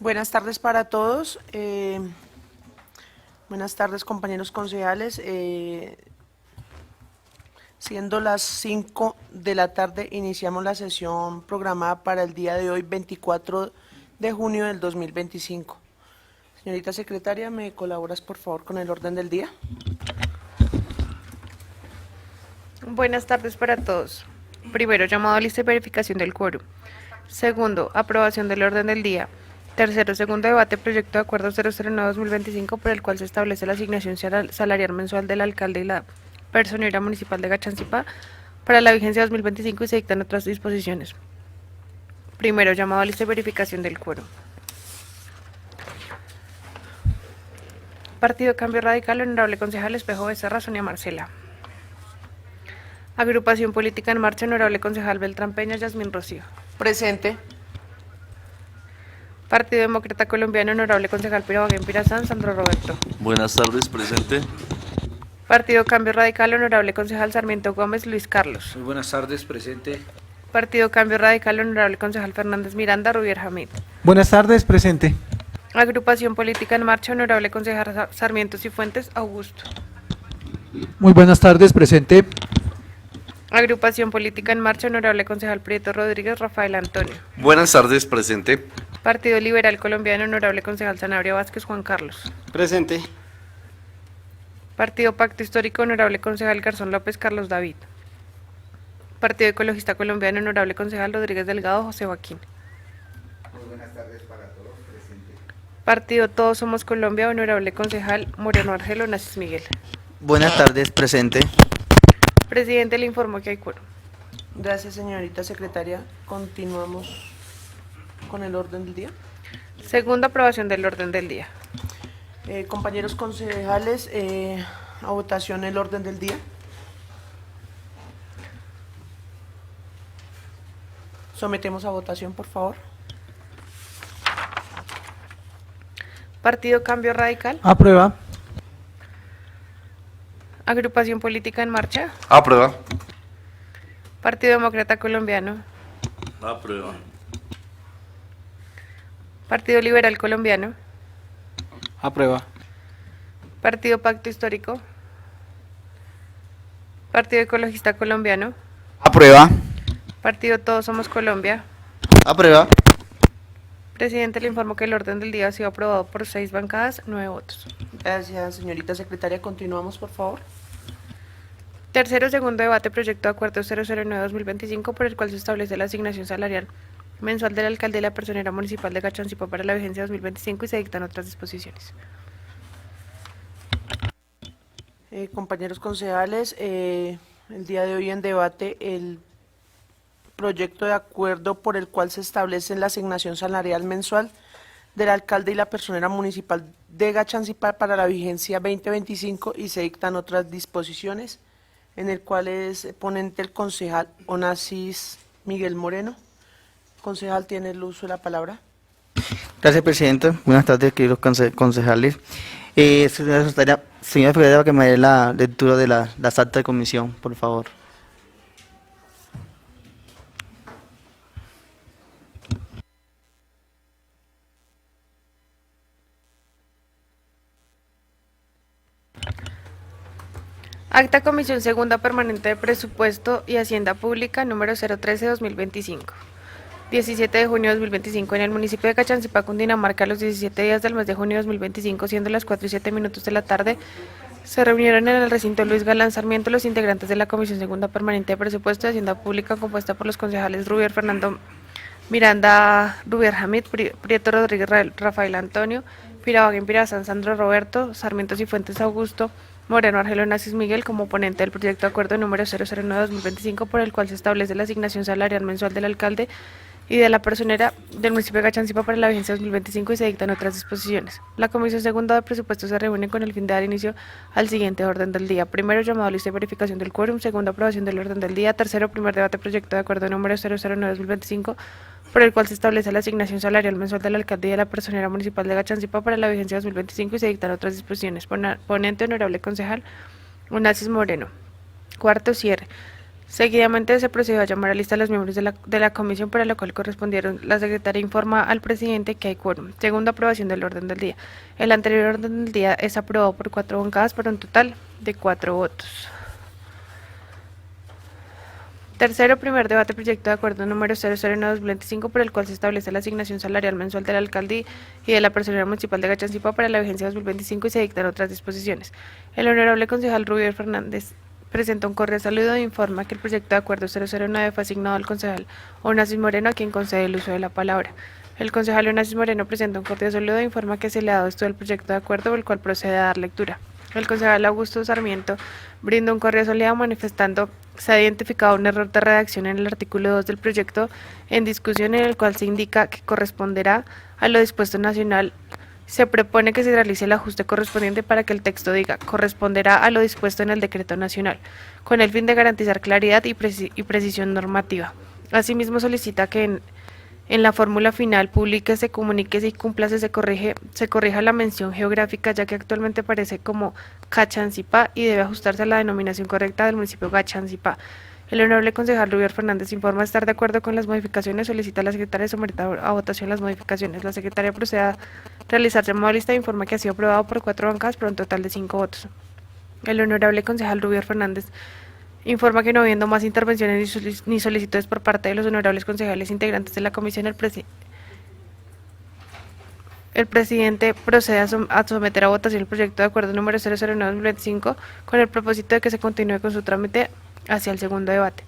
Buenas tardes para todos. Buenas tardes, compañeros concejales. Siendo las 5 de la tarde, iniciamos la sesión programada para el día de hoy, 24 de junio del 2025. Señorita secretaria, ¿me colaboras por favor con el orden del día? Buenas tardes para todos. Primero, llamado a lista de verificación del quórum. Segundo, aprobación del orden del día. Tercero, segundo debate, proyecto de acuerdo 009-2025 por el cual se establece la asignación salarial mensual del alcalde y la personera municipal de Gachancipá para la vigencia 2025 y se dictan otras disposiciones. Primero, llamado a lista de verificación del quórum. Partido Cambio Radical, honorable concejal Espejo Becerra, Sonia Marcela. Agrupación Política en Marcha, honorable concejal Beltrán Peña, Yasmín Rocío. Presente. Partido Demócrata Colombiano, honorable concejal Pirabaguén Pirazán, Sandro Roberto. Buenas tardes, presente. Partido Cambio Radical, honorable concejal Sarmiento Gómez, Luis Carlos. Muy buenas tardes, presente. Partido Cambio Radical, honorable concejal Fernández Miranda, Rubier Hamid. Buenas tardes, presente. Agrupación Política en Marcha, honorable concejal Sarmiento Cifuentes, Augusto. Muy buenas tardes, presente. Agrupación Política en Marcha, honorable concejal Prieto Rodríguez, Rafael Antonio. Buenas tardes, presente. Partido Liberal Colombiano, honorable concejal Sanabria Vázquez, Juan Carlos. Presente. Partido Pacto Histórico, honorable concejal Garzón López, Carlos David. Partido Ecologista Colombiano, honorable concejal Rodríguez Delgado, José Joaquín. Muy buenas tardes para todos, presente. Partido Todos Somos Colombia, honorable concejal Moreno Argelo, Nacis Miguel. Buenas tardes, presente. Presidente, le informo que hay quórum. Gracias, señorita secretaria. Continuamos con el orden del día. Segunda aprobación del orden del día. Compañeros concejales, a votación el orden del día. Sometemos a votación, por favor. Partido Cambio Radical. Aprueba. Agrupación Política en Marcha. Aprueba. Partido Demócrata Colombiano. Aprueba. Partido Liberal Colombiano. Aprueba. Partido Pacto Histórico. Partido Ecologista Colombiano. Aprueba. Partido Todos Somos Colombia. Aprueba. Presidente, le informo que el orden del día ha sido aprobado por 6 bancadas, 9 votos. Gracias, señorita secretaria. Continuamos, por favor. Tercero, segundo debate, proyecto de acuerdo 009-2025 por el cual se establece la asignación salarial mensual del alcalde y la personera municipal de Gachancipá para la vigencia 2025 y se dictan otras disposiciones. Compañeros concejales, el día de hoy en debate el proyecto de acuerdo por el cual se establece la asignación salarial mensual del alcalde y la personera municipal de Gachancipá para la vigencia 2025 y se dictan otras disposiciones, en el cual es ponente el concejal Onassis Miguel Moreno. Concejal, tiene el uso de la palabra. Gracias, presidente. Buenas tardes, queridos concejales. Señora secretaria, que me dé la lectura de las actas de comisión, por favor. Acta Comisión Segunda Permanente de Presupuesto y Hacienda Pública número 013-2025. 17 de junio de 2025 en el municipio de Gachancipá, Cundinamarca, los 17 días del mes de junio de 2025, siendo las 4:07 de la tarde, se reunieron en el recinto Luis Galán Sarmiento los integrantes de la Comisión Segunda Permanente de Presupuesto y Hacienda Pública, compuesta por los concejales Rubier Fernando Miranda, Rubier Hamid, Prieto Rodríguez, Rafael Antonio, Pirabaguén Pirazán, Sandro Roberto, Sarmiento Cifuentes Augusto, Moreno Argelo, Nacis Miguel, como ponente del proyecto de acuerdo número 009-2025 por el cual se establece la asignación salarial mensual del alcalde y de la personera del municipio de Gachancipá para la vigencia 2025 y se dictan otras disposiciones. La Comisión Segunda de Presupuesto se reúne con el fin de dar inicio al siguiente orden del día. Primero, llamado a lista de verificación del quórum. Segundo, aprobación del orden del día. Tercero, primer debate proyecto de acuerdo número 009-2025 por el cual se establece la asignación salarial mensual del alcalde y de la personera municipal de Gachancipá para la vigencia 2025 y se dictan otras disposiciones. Ponente, honorable concejal Onassis Moreno. Cuarto, cierre. Seguidamente se procedió a llamar a lista a los miembros de la comisión, para lo cual correspondieron. La secretaria informa al presidente que hay quórum. Segunda aprobación del orden del día. El anterior orden del día es aprobado por 4 bancadas por un total de 4 votos. Tercero, primer debate, proyecto de acuerdo número 009/2025, por el cual se establece la asignación salarial mensual del alcalde y de la personal municipal de Gachancipá para la vigencia 2025 y se dictan otras disposiciones. El honorable concejal Rubier Fernández presenta un cordial saludo e informa que el proyecto de acuerdo 009 fue asignado al concejal Onassis Moreno, a quien concede el uso de la palabra. El concejal Onassis Moreno presenta un cordial saludo e informa que se le ha dado esto del proyecto de acuerdo, por el cual procede a dar lectura. El concejal Augusto Sarmiento brinda un cordial saludo manifestando se ha identificado un error de redacción en el artículo 2 del proyecto en discusión, en el cual se indica que corresponderá a lo dispuesto nacional. Se propone que se realice el ajuste correspondiente para que el texto diga corresponderá a lo dispuesto en el decreto nacional, con el fin de garantizar claridad y precisión normativa. Asimismo, solicita que en la fórmula final publíquese, comuníquese y cúmplase se corrija la mención geográfica, ya que actualmente aparece como Gachancipá y debe ajustarse a la denominación correcta del municipio Gachancipá. El honorable concejal Rubier Fernández informa estar de acuerdo con las modificaciones. Solicita a la secretaria someter a votación las modificaciones. La secretaria procede a realizar llamado a lista e informa que ha sido aprobado por 4 bancadas por un total de 5 votos. El honorable concejal Rubier Fernández informa que no habiendo más intervenciones ni solicitudes por parte de los honorables concejales integrantes de la comisión, el presidente procede a someter a votación el proyecto de acuerdo número 009/2025 con el propósito de que se continúe con su trámite hacia el segundo debate.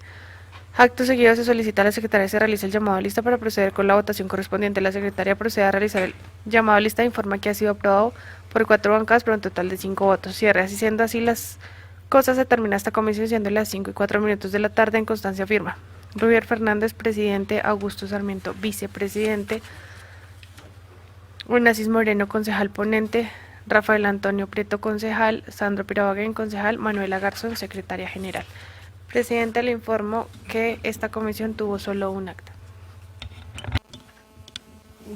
Acto seguido se solicita a la secretaria que se realice el llamado a lista para proceder con la votación correspondiente. La secretaria procede a realizar el llamado a lista e informa que ha sido aprobado por 4 bancadas por un total de 5 votos. Cierre. Así siendo así las cosas, se termina esta comisión siendo las 5:04 de la tarde. En constancia firma Rubier Fernández, presidente; Augusto Sarmiento, vicepresidente; Onassis Moreno, concejal ponente; Rafael Antonio Prieto, concejal; Sandro Pirabaguen, concejal; Manuela Garzón, secretaria general. Presidente, le informo que esta comisión tuvo solo un acta.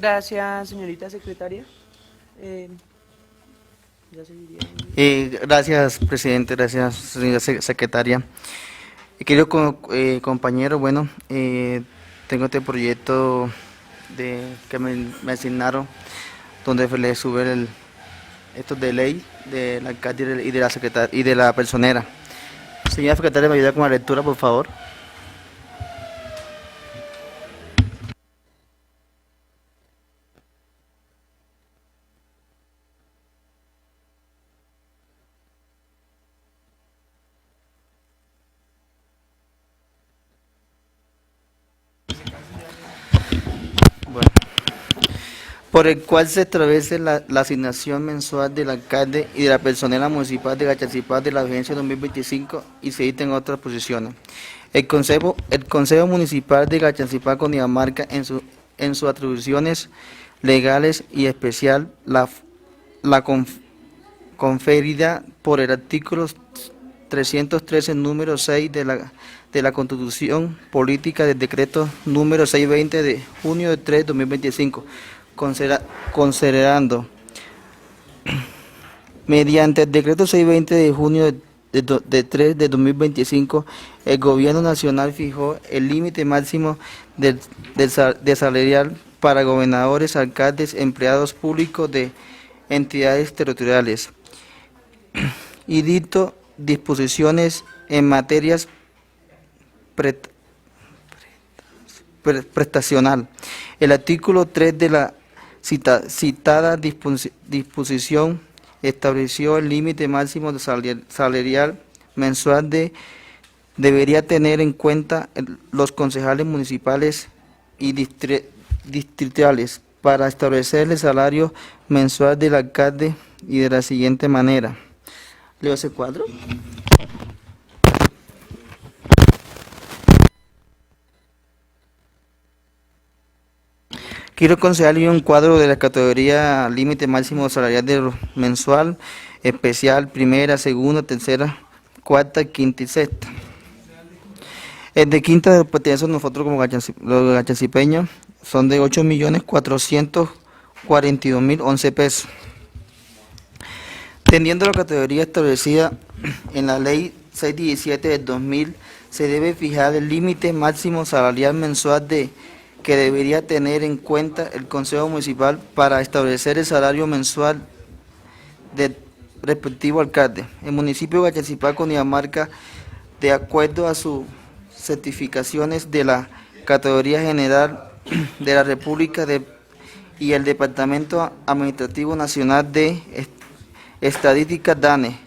Gracias, señorita secretaria. Ya seguiría. Gracias, presidente. Gracias, señora secretaria. Querido compañero, bueno, tengo este proyecto que me asignaron, donde le sube esto de ley del alcalde y de la secretaria y de la personera. Señora secretaria, ¿me ayuda con la lectura, por favor? Bueno, por el cual se establece la asignación mensual del alcalde y de la personera municipal de Gachancipá de la vigencia 2025 y se dictan otras posiciones. El Consejo Municipal de Gachancipá, Cundinamarca, en sus atribuciones legales y especial, conferida por el artículo 313, número 6 de la Constitución Política del Decreto número 620 de junio de 3 de 2025, considerando mediante el Decreto 620 de junio de 3 de 2025, el Gobierno Nacional fijó el límite máximo de salarial para gobernadores, alcaldes, empleados públicos de entidades territoriales y dictó disposiciones en materias prestacional. El artículo 3 de la citada disposición estableció el límite máximo de salarial mensual debería tener en cuenta los concejales municipales y distritales para establecer el salario mensual del alcalde y de la siguiente manera. ¿Leo ese cuadro? Quiero concederle un cuadro de la categoría límite máximo salarial mensual, especial, primera, segunda, tercera, cuarta, quinta y sexta. El de quinta pertenece a nosotros como los gachancipeños, son de 8.442.011 pesos. Teniendo la categoría establecida en la ley 617 del 2000, se debe fijar el límite máximo salarial mensual que debería tener en cuenta el Consejo Municipal para establecer el salario mensual del respectivo alcalde. El municipio de Gachazipá, Cundinamarca, de acuerdo a sus certificaciones de la Categoría General de la República y el Departamento Administrativo Nacional de Estadística DANE,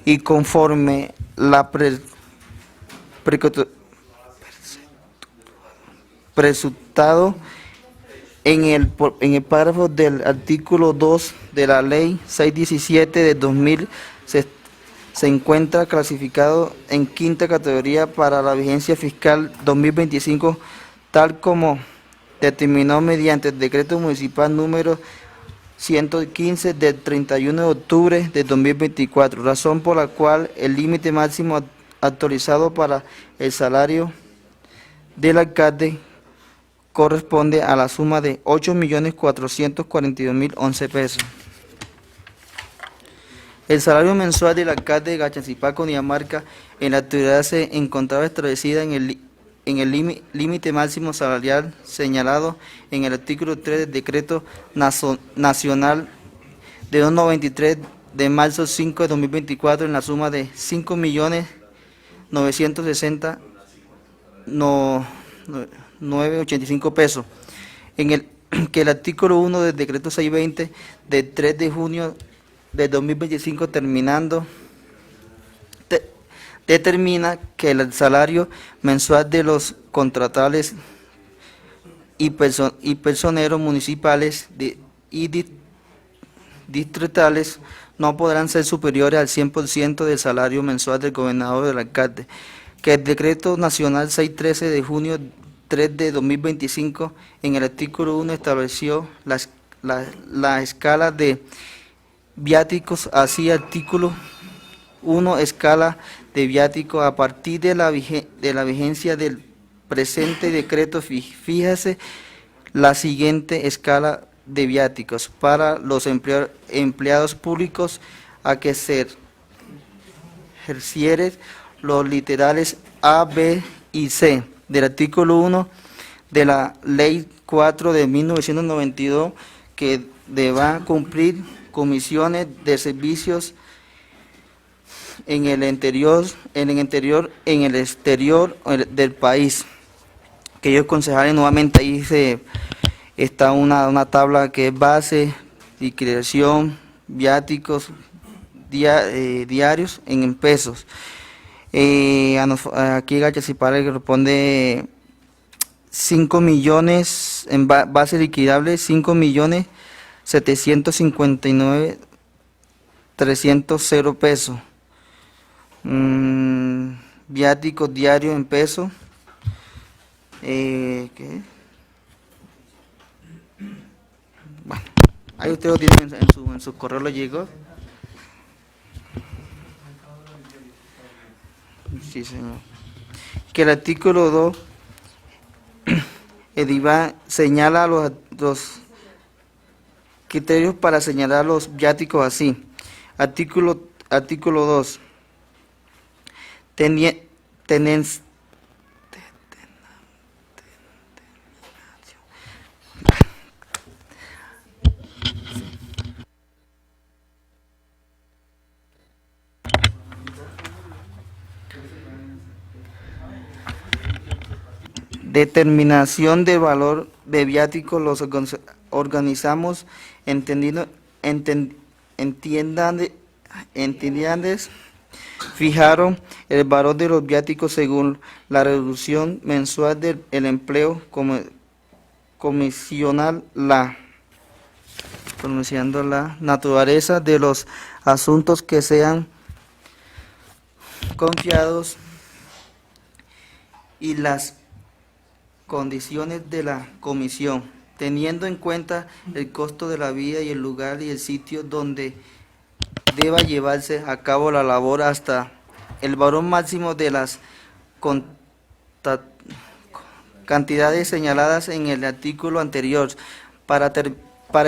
y conforme la presentado en el párrafo del artículo 2 de la Ley 617 de 2000, se encuentra clasificado en quinta categoría para la vigencia fiscal 2025, tal como determinó mediante el decreto municipal número 115 del 31 de octubre de 2024, razón por la cual el límite máximo actualizado para el salario del alcalde corresponde a la suma de 8.442.011 pesos. El salario mensual del alcalde de Gachazipá, Cundinamarca, en la actualidad se encontraba establecida en el límite máximo salarial señalado en el artículo 3 del Decreto Nacional de 293 de marzo 5 de 2024 en la suma de 5.960.985 pesos. En el que el artículo 1 del Decreto 620 del 3 de junio de 2025 determina que el salario mensual de los contratales y personeros municipales y distritales no podrán ser superiores al 100% del salario mensual del gobernador o del alcalde, que el Decreto Nacional 613 de junio 3 de 2025 en el artículo 1 estableció la escala de viáticos. Así, artículo 1, escala de viático. A partir de la vigencia del presente decreto, fíjase la siguiente escala de viáticos para los empleados públicos a que se ejercieren los literales A, B y C del artículo 1 de la Ley 4 de 1992, que deba cumplir comisiones de servicios en el exterior del país. Queridos concejales, nuevamente ahí está una tabla que es base, liquidación, viáticos diarios en pesos. Aquí Gachazipá le corresponde 5 millones en base liquidable, 5.759.300 pesos. Viáticos diarios en pesos. ¿Qué? Bueno, ahí ustedes lo tienen en su correo, lo llegó. Sí, señor. Que el artículo 2 señala los criterios para señalar los viáticos así. Artículo 2. Determinación del valor de viáticos. Los organizamos entidades fijaron el valor de los viáticos según la reducción mensual del empleo comisional, conociendo la naturaleza de los asuntos que sean confiados y las condiciones de la comisión, teniendo en cuenta el costo de la vida y el lugar y el sitio donde deba llevarse a cabo la labor, hasta el valor máximo de las cantidades señaladas en el artículo anterior. Para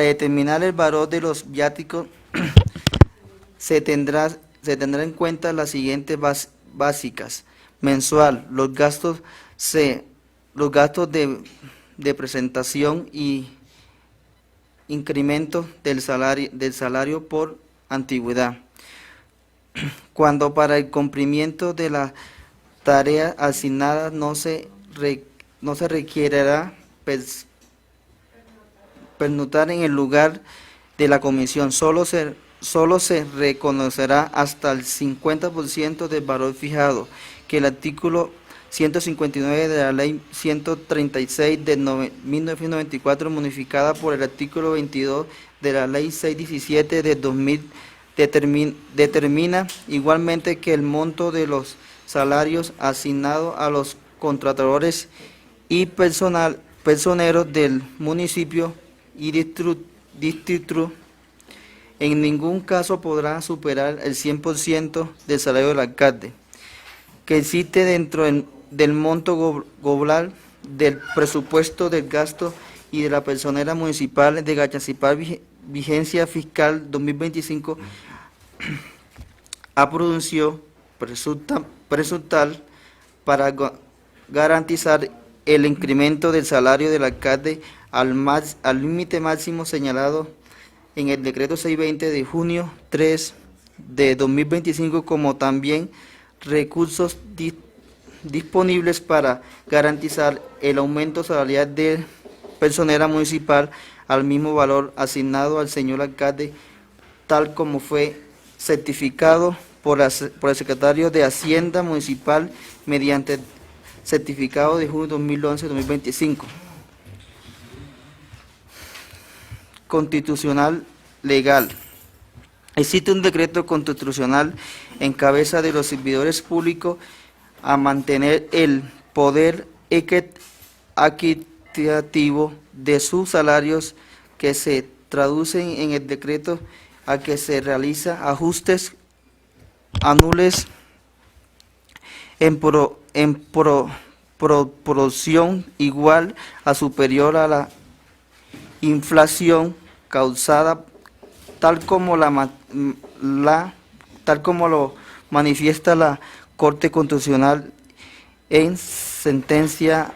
determinar el valor de los viáticos se tendrá en cuenta las siguientes básicas. mensual. Los gastos de presentación y incremento del salario por antigüedad. Cuando para el cumplimiento de la tarea asignada no se requerirá pernotar en el lugar de la comisión, solo se reconocerá hasta el 50% del valor fijado, que el artículo 159 de la Ley 136 de 1994, modificada por el artículo 22 de la Ley 617 de 2000, determina igualmente que el monto de los salarios asignados a los contratadores y personeros del municipio y distrito en ningún caso podrá superar el 100% del salario del alcalde, que existe dentro del monto global del presupuesto del gasto y de la personera municipal de Gachancipá, vigencia fiscal 2025, a producción presupuestal para garantizar el incremento del salario del alcalde al límite máximo señalado en el decreto 620 de junio 3 de 2025, como también recursos disponibles para garantizar el aumento salarial del personera municipal al mismo valor asignado al señor alcalde, tal como fue certificado por el secretario de Hacienda Municipal mediante certificado de junio 2011-2025. Constitucional legal. Existe un decreto constitucional en cabeza de los servidores públicos a mantener el poder equitativo de sus salarios, que se traducen en el decreto a que se realiza ajustes anuales en proporción igual a superior a la inflación causada, tal como lo manifiesta la Corte Constitucional en sentencia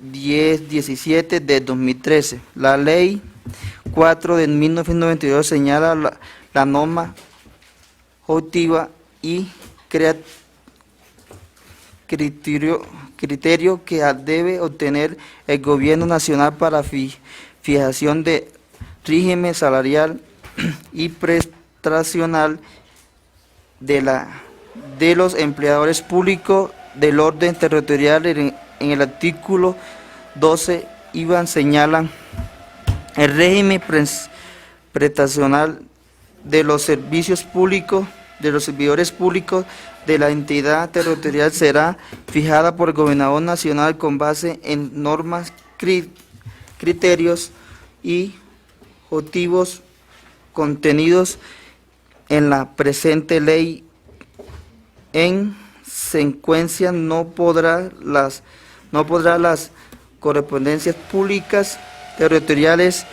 1017 de 2013. La Ley 4 de 1992 señala la norma objetiva y criterio que debe obtener el gobierno nacional para fijación de régimen salarial y prestacional de los empleadores públicos del orden territorial. En el artículo 12 señalan el régimen prestacional de los servicios públicos, de los servidores públicos de la entidad territorial será fijada por el gobernador nacional con base en normas, criterios y objetivos contenidos en la presente ley. En secuencia, no podrá las correspondencias públicas territoriales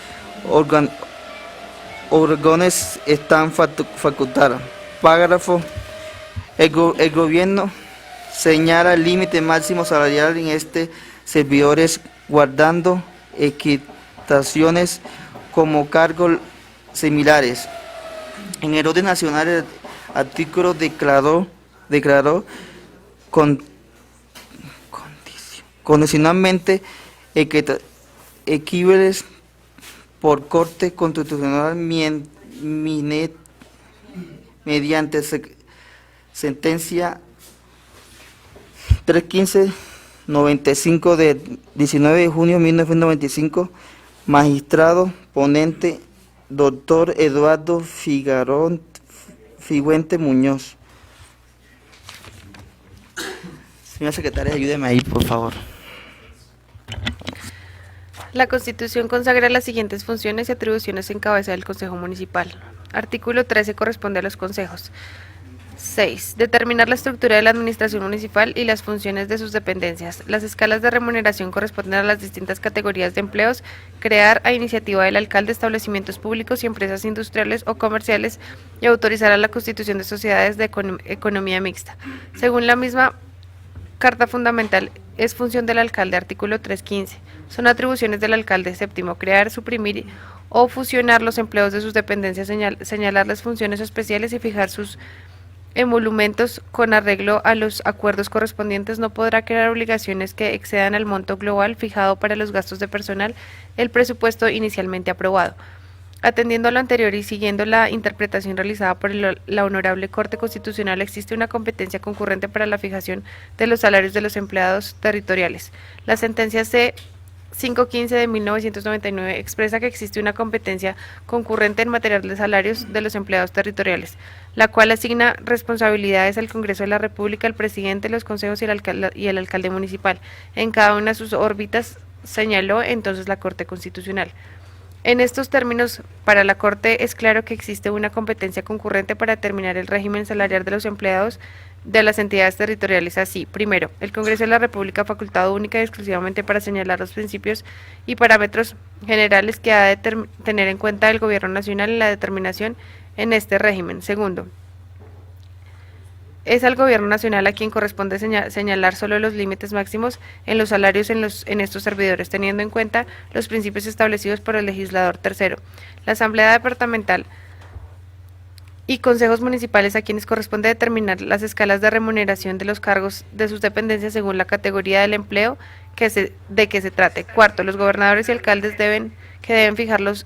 órganos están facultadas. Párrafo. El gobierno señala el límite máximo salarial en servidores, guardando equitaciones como cargos similares. En el orden nacional, el artículo declaró condicionalmente equivalentes por Corte Constitucional mediante sentencia 315-95 de 19 de junio de 1995, magistrado ponente doctor Eduardo Figuente Muñoz. Señora secretaria, ayúdeme ahí, por favor. La Constitución consagra las siguientes funciones y atribuciones en cabeza del Consejo Municipal. Artículo 13 corresponde a los consejos. 6. Determinar la estructura de la administración municipal y las funciones de sus dependencias. Las escalas de remuneración corresponden a las distintas categorías de empleos. Crear, a iniciativa del alcalde, establecimientos públicos y empresas industriales o comerciales y autorizar a la constitución de sociedades de economía mixta. Según la misma, Carta fundamental es función del alcalde, artículo 315. Son atribuciones del alcalde. Séptimo, crear, suprimir o fusionar los empleos de sus dependencias, señalarles funciones especiales y fijar sus emolumentos con arreglo a los acuerdos correspondientes. No podrá crear obligaciones que excedan el monto global fijado para los gastos de personal, el presupuesto inicialmente aprobado. Atendiendo a lo anterior y siguiendo la interpretación realizada por la Honorable Corte Constitucional, existe una competencia concurrente para la fijación de los salarios de los empleados territoriales. La sentencia C-515 de 1999 expresa que existe una competencia concurrente en materia de salarios de los empleados territoriales, la cual asigna responsabilidades al Congreso de la República, al presidente, los consejos y el alcalde municipal. En cada una de sus órbitas, señaló entonces la Corte Constitucional. En estos términos, para la Corte es claro que existe una competencia concurrente para determinar el régimen salarial de los empleados de las entidades territoriales así. Primero, el Congreso de la República facultado única y exclusivamente para señalar los principios y parámetros generales que ha de tener en cuenta el Gobierno Nacional en la determinación en este régimen. Segundo, es al Gobierno Nacional a quien corresponde señalar solo los límites máximos en los salarios en estos servidores, teniendo en cuenta los principios establecidos por el legislador. Tercero, la Asamblea Departamental y consejos municipales a quienes corresponde determinar las escalas de remuneración de los cargos de sus dependencias según la categoría del empleo de que se trate. Cuarto, los gobernadores y alcaldes deben fijar los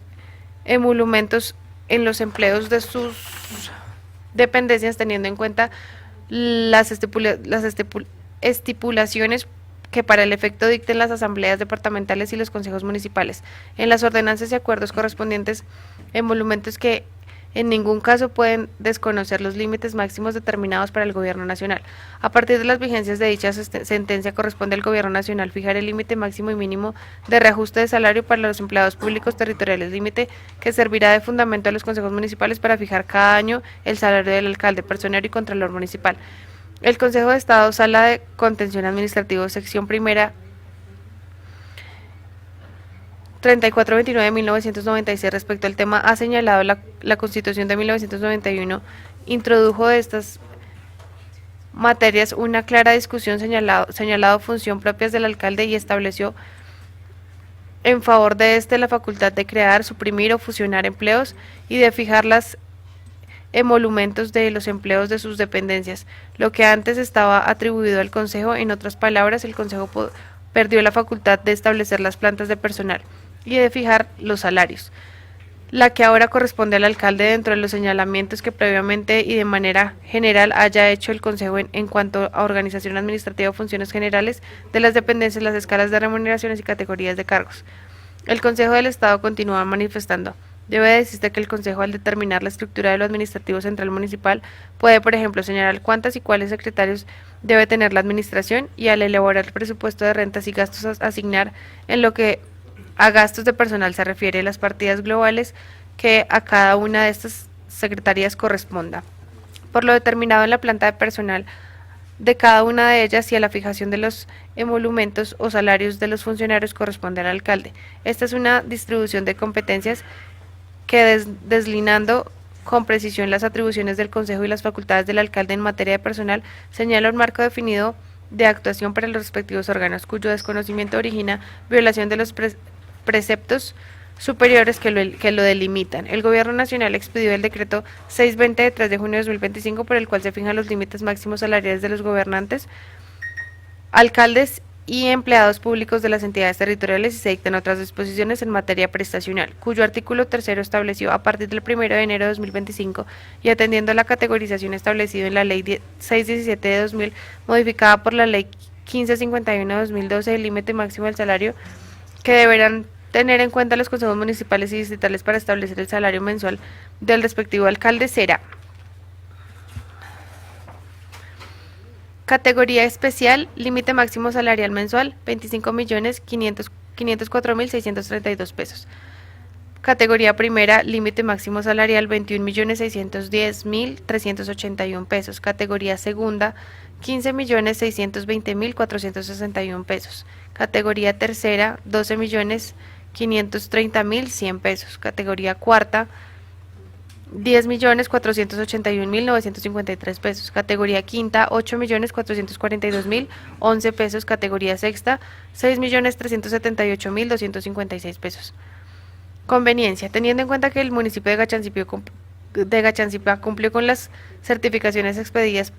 emolumentos en los empleos de sus dependencias teniendo en cuenta las estipulaciones que para el efecto dicten las asambleas departamentales y los consejos municipales. En las ordenanzas y acuerdos correspondientes, emolumentos que en ningún caso pueden desconocer los límites máximos determinados para el Gobierno Nacional. A partir de las vigencias de dicha sentencia, corresponde al Gobierno Nacional fijar el límite máximo y mínimo de reajuste de salario para los empleados públicos territoriales, límite que servirá de fundamento a los consejos municipales para fijar cada año el salario del alcalde, personero y contralor municipal. El Consejo de Estado, Sala de Contención Administrativo, sección primera, 3429 de 1996, respecto al tema ha señalado la Constitución de 1991, introdujo de estas materias una clara discusión, señalado función propias del alcalde y estableció en favor de la facultad de crear, suprimir o fusionar empleos y de fijar las emolumentos de los empleos de sus dependencias, lo que antes estaba atribuido al Consejo. En otras palabras, el Consejo perdió la facultad de establecer las plantas de personal y de fijar los salarios, la que ahora corresponde al alcalde dentro de los señalamientos que previamente y de manera general haya hecho el Consejo en cuanto a organización administrativa o funciones generales de las dependencias, las escalas de remuneraciones y categorías de cargos. El Consejo del Estado continúa manifestando. Debe decirse que el Consejo, al determinar la estructura de lo administrativo central municipal, puede, por ejemplo, señalar cuántas y cuáles secretarios debe tener la administración y, al elaborar el presupuesto de rentas y gastos, asignar en lo que a gastos de personal se refiere las partidas globales que a cada una de estas secretarías corresponda. Por lo determinado en la planta de personal de cada una de ellas y a la fijación de los emolumentos o salarios de los funcionarios corresponde al alcalde. Esta es una distribución de competencias que deslinando con precisión las atribuciones del Consejo y las facultades del alcalde en materia de personal, señala un marco definido de actuación para los respectivos órganos, cuyo desconocimiento origina violación de los preceptos superiores que lo delimitan. El Gobierno Nacional expidió el decreto 620 de 3 de junio de 2025 por el cual se fijan los límites máximos salariales de los gobernantes, alcaldes y empleados públicos de las entidades territoriales y se dictan otras disposiciones en materia prestacional, cuyo artículo tercero estableció a partir del 1 de enero de 2025 y atendiendo a la categorización establecida en la Ley 617 de 2000, modificada por la Ley 1551 de 2012, el límite máximo del salario que deberán tener en cuenta los consejos municipales y distritales para establecer el salario mensual del respectivo alcalde será: categoría especial, límite máximo salarial mensual, 25.504.632 pesos. Categoría primera, límite máximo salarial, 21.610.381 pesos. Categoría segunda, 15.620.461 pesos. Categoría tercera, 12.530.100 pesos. Categoría cuarta, 10.481.953 pesos. Categoría quinta, 8.442.011 pesos. Categoría sexta, 6.378.256 pesos. Conveniencia. Teniendo en cuenta que el municipio de Gachancipá cumplió con las certificaciones expedidas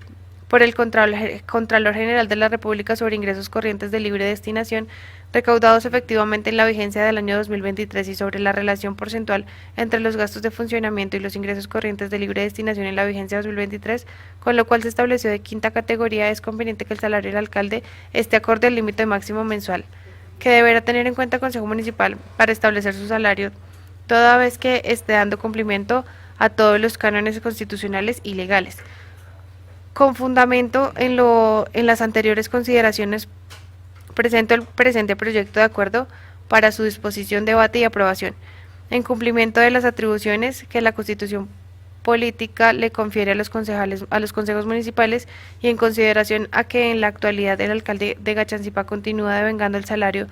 por el Contralor General de la República sobre ingresos corrientes de libre destinación recaudados efectivamente en la vigencia del año 2023 y sobre la relación porcentual entre los gastos de funcionamiento y los ingresos corrientes de libre destinación en la vigencia 2023, con lo cual se estableció de quinta categoría, es conveniente que el salario del alcalde esté acorde al límite máximo mensual que deberá tener en cuenta el Consejo Municipal para establecer su salario, toda vez que esté dando cumplimiento a todos los cánones constitucionales y legales. Con fundamento en las anteriores consideraciones, presento el presente proyecto de acuerdo para su disposición, debate y aprobación, en cumplimiento de las atribuciones que la Constitución Política le confiere a los consejos municipales y en consideración a que en la actualidad el alcalde de Gachancipá continúa devengando el salario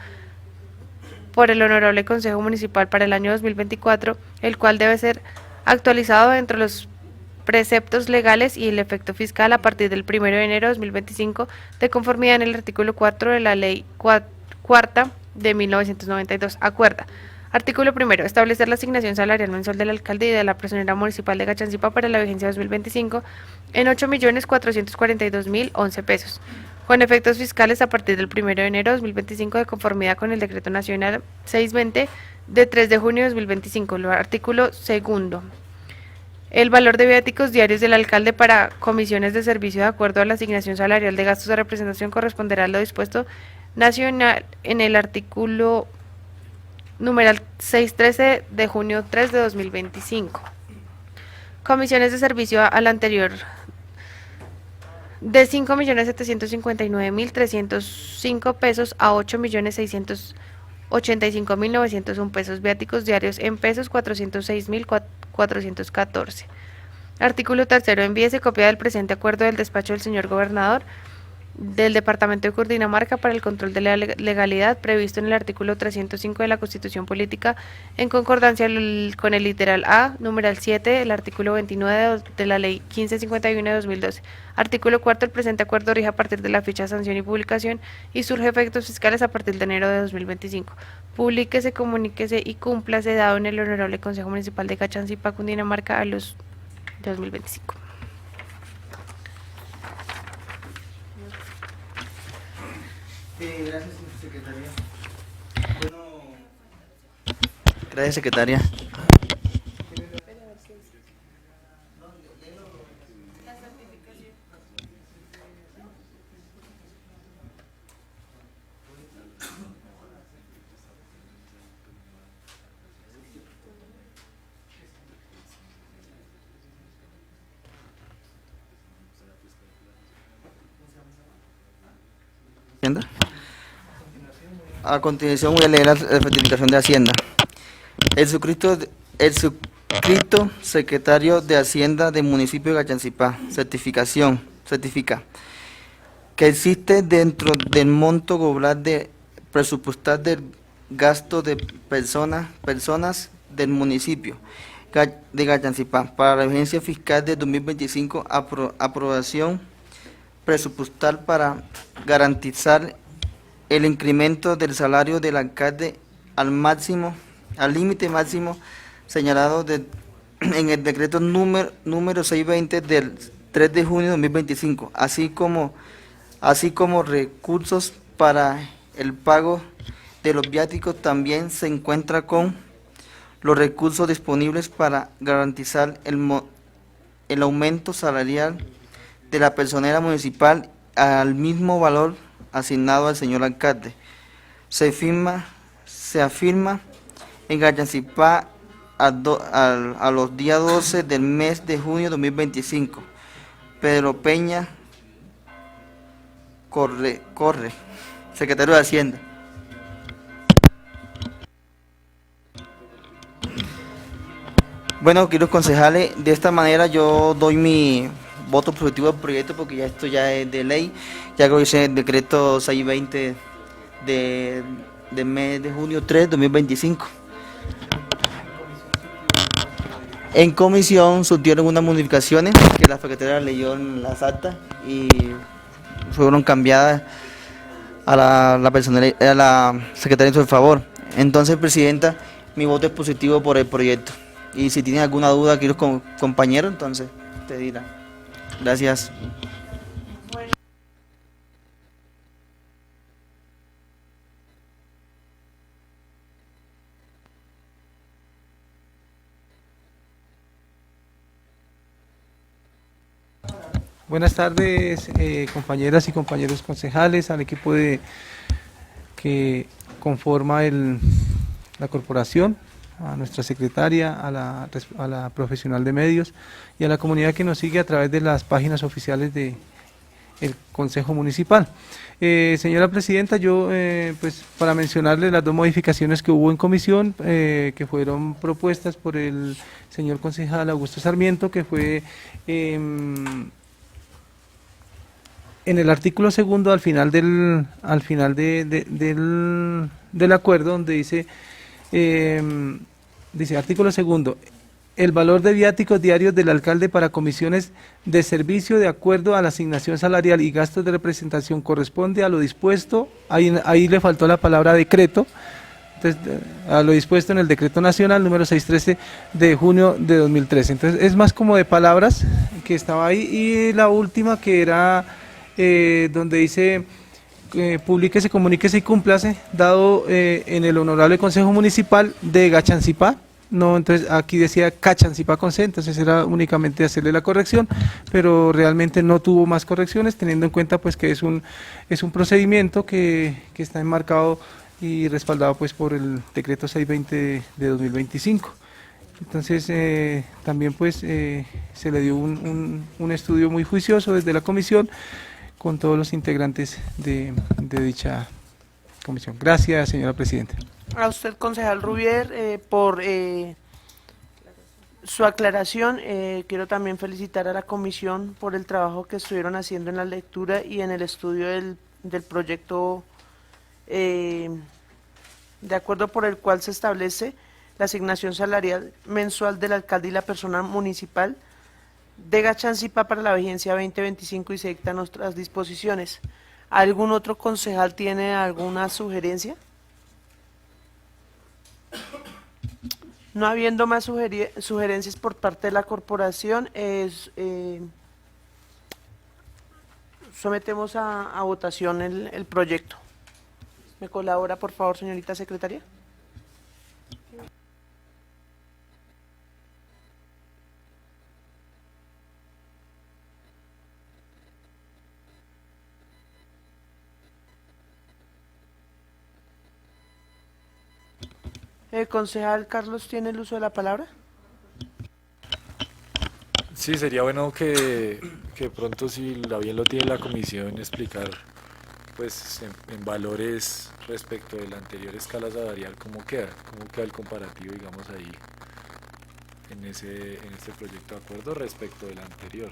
por el Honorable Consejo Municipal para el año 2024, el cual debe ser actualizado dentro de los preceptos legales y el efecto fiscal a partir del 1 de enero de 2025, de conformidad en el artículo 4 de la Ley Cuarta de 1992. Acuerda. Artículo 1. Establecer la asignación salarial mensual del alcalde y de la personera municipal de Gachancipá para la vigencia 2025 en 8.442.011 pesos, con efectos fiscales a partir del 1 de enero de 2025, de conformidad con el Decreto Nacional 620 de 3 de junio de 2025. Artículo 2. El valor de viáticos diarios del alcalde para comisiones de servicio de acuerdo a la asignación salarial de gastos de representación corresponderá a lo dispuesto nacional en el artículo numeral 613 de junio 3 de 2025. Comisiones de servicio al anterior de 5.759.305 pesos a 8.685.901 pesos. Viáticos diarios en pesos 406.414. Artículo 3. Envíese copia del presente acuerdo del despacho del señor gobernador del Departamento de Cundinamarca para el control de la legalidad previsto en el artículo 305 de la Constitución Política, en concordancia con el literal A, numeral 7, el artículo 29 de la Ley 1551 de 2012. Artículo 4. El presente acuerdo rige a partir de la fecha de sanción y publicación y surge efectos fiscales a partir de enero de 2025. Publíquese, comuníquese y cúmplase dado en el Honorable Consejo Municipal de Gachancipá, Cundinamarca, a los 2025. Gracias, secretaria. Gracias, secretaria. A continuación voy a leer la certificación de Hacienda. El suscrito secretario de Hacienda del municipio de Gachancipá, certifica que existe dentro del monto global de presupuestal del gasto de personas del municipio de Gachancipá para la vigencia fiscal de 2025, aprobación presupuestal para garantizar el incremento del salario del alcalde al límite máximo señalado en el decreto número 620 del 3 de junio de 2025, así como recursos para el pago de los viáticos. También se encuentra con los recursos disponibles para garantizar el aumento salarial de la personera municipal al mismo valor asignado al señor alcalde. Se afirma en Gachancipá a los días 12 del mes de junio de 2025. Pedro Peña Corre, secretario de Hacienda. Bueno, queridos concejales, de esta manera yo doy mi voto positivo al proyecto porque ya esto ya es de ley, ya que dice el decreto 620 del mes de junio 3 de 2025. En comisión surgieron unas modificaciones que la secretaria leyó en las actas y fueron cambiadas a a la secretaria en su favor. Entonces, presidenta, mi voto es positivo por el proyecto. Y si tienen alguna duda aquí los compañeros, entonces te dirán. Gracias. Buenas tardes, compañeras y compañeros concejales, al equipo que conforma la corporación, a nuestra secretaria, a la profesional de medios y a la comunidad que nos sigue a través de las páginas oficiales del Consejo Municipal. Señora Presidenta, yo pues para mencionarle las dos modificaciones que hubo en comisión, que fueron propuestas por el señor concejal Augusto Sarmiento, que fue en el artículo segundo, al final del acuerdo, donde dice artículo segundo, el valor de viáticos diarios del alcalde para comisiones de servicio de acuerdo a la asignación salarial y gastos de representación corresponde a lo dispuesto, ahí le faltó la palabra decreto, entonces, a lo dispuesto en el decreto nacional número 613 de junio de 2013. Entonces es más como de palabras que estaba ahí, y la última que era donde dice publíquese, comuníquese y cúmplase, dado en el Honorable Consejo Municipal de Gachancipá. No, entonces aquí decía Cachancipá con C, entonces era únicamente hacerle la corrección, pero realmente no tuvo más correcciones, teniendo en cuenta pues que es un procedimiento que está enmarcado y respaldado pues por el decreto 620 de 2025. Entonces también pues se le dio un estudio muy juicioso desde la comisión con todos los integrantes de dicha comisión. Gracias, señora Presidenta. A usted, concejal Rubier, por su aclaración. Quiero también felicitar a la comisión por el trabajo que estuvieron haciendo en la lectura y en el estudio del proyecto de acuerdo por el cual se establece la asignación salarial mensual del alcalde y la persona municipal de Gachancipá para la vigencia 2025 y se dictan otras disposiciones. ¿Algún otro concejal tiene alguna sugerencia? No habiendo más sugerencias por parte de la corporación, sometemos a votación el proyecto. ¿Me colabora, por favor, señorita secretaria? Concejal Carlos, ¿tiene el uso de la palabra? Sí, sería bueno que pronto, si bien lo tiene la comisión, explicar pues en valores respecto de la anterior escala salarial cómo queda el comparativo, digamos, ahí en este proyecto de acuerdo respecto del anterior.